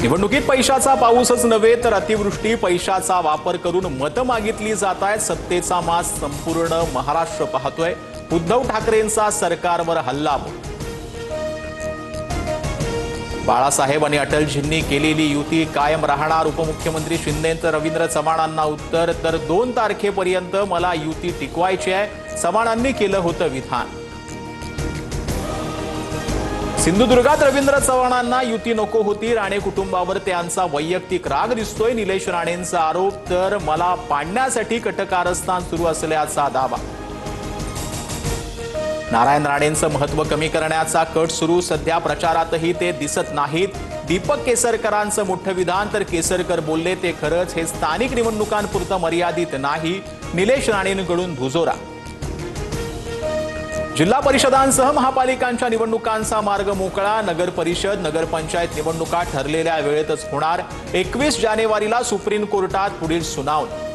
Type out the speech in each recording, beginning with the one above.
निवडणुकीत पैशाचा पाऊसच नव्हे तर अतिवृष्टी पैशाचा वापर करून मतं मागितली जात आहेत। सत्तेचा मास संपूर्ण महाराष्ट्र पाहतोय। उद्धव ठाकरेंचा सरकारवर हल्लाबोल। बाळासाहेब आणि अटलजींनी केलेली युती कायम राहणार। उपमुख्यमंत्री शिंदेंचं रवींद्र चव्हाणांना उत्तर, तर 2 तारखेपर्यंत मला युती टिकवायची आहे, चव्हाणांनी केलं होतं विधान। सिंधुदुर्गात रवींद्र चव्हाणांना युती नको होती, राणे कुटुंबावर त्यांचा वैयक्तिक राग दिसतोय। निलेश राणेंचा आरोप, तर मला पाडण्यासाठी कटकारस्थान सुरू असल्याचा दावा। नारायण राणेंचं महत्त्व कमी करण्याचा कट सुरू, सध्या प्रचारातही ते दिसत नाहीत। दीपक केसरकरांचं मोठं विधान, तर केसरकर बोलले ते खरंच, हे स्थानिक निवडणुकांपुरतं मर्यादित नाही। निलेश राणेंकडून दुजोरा। जिल्हा परिषदांसह महापालिकांच्या निवडणुकांचा मार्ग मोकळा। नगर परिषद नगरपंचायत निवडणुका ठरलेल्या वेळेतच होणार। 21 जानेवारीला सुप्रीम कोर्टात पुढील सुनावणी।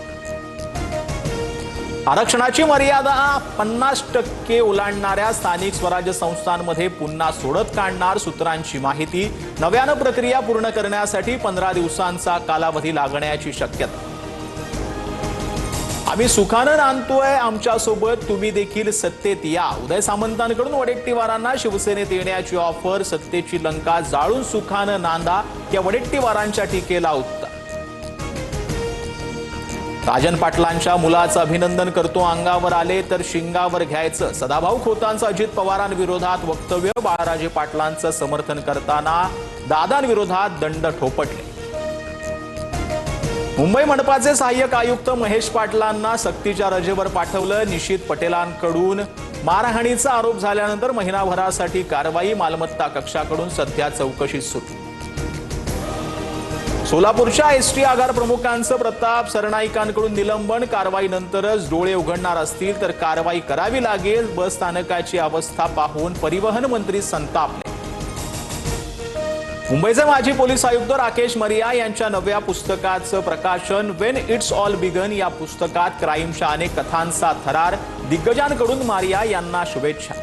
आरक्षणाची मर्यादा 50% ओलांडणाऱ्या स्थानिक स्वराज्य संस्थांमध्ये पुन्हा सोडत काढणार। सूत्रांची माहिती, नव्यानं प्रक्रिया पूर्ण करण्यासाठी 15 दिवसांचा कालावधी लागण्याची शक्यता। आम्ही सुखानं नांदतोय, आमच्यासोबत तुम्ही देखील सत्तेत या। उदय सामंतांकडून वडेट्टीवारांना शिवसेनेत येण्याची ऑफर। सत्तेची लंका जाळून सुखानं नांदा, या वडेट्टीवारांच्या टीकेला उत्तर। राजन पाटलांच्या मुलाचं अभिनंदन करतो, अंगावर आले तर शिंगावर घ्यायचं। सदाभाऊ खोतांचं अजित पवारांविरोधात वक्तव्य। बाळाराजे पाटलांचं समर्थन करताना दादांविरोधात दंड ठोपटले। मुंबई मनपाचे सहाय्यक आयुक्त महेश पाटलांना सक्तीच्या रजेवर पाठवलं। निशित पटेलांकडून मारहाणीचा आरोप झाल्यानंतर महिनाभरासाठी कारवाई। मालमत्ता कक्षाकडून सध्या चौकशी सुरू। सोलापूरच्या एसटी आगार प्रमुखांचं प्रताप सरनाईकांकडून निलंबन। कारवाईनंतरच डोळे उघडणार असतील तर कारवाई करावी लागेल। बस स्थानकाची अवस्था पाहून परिवहन मंत्री संतापले। मुंबईचे माजी पोलीस आयुक्त राकेश मरिया यांच्या नव्या पुस्तकाचं प्रकाशन। व्हेन इट्स ऑल बिगन या पुस्तकात क्राईमच्या अनेक कथांचा थरार। दिग्गजांकडून मारिया यांना शुभेच्छा।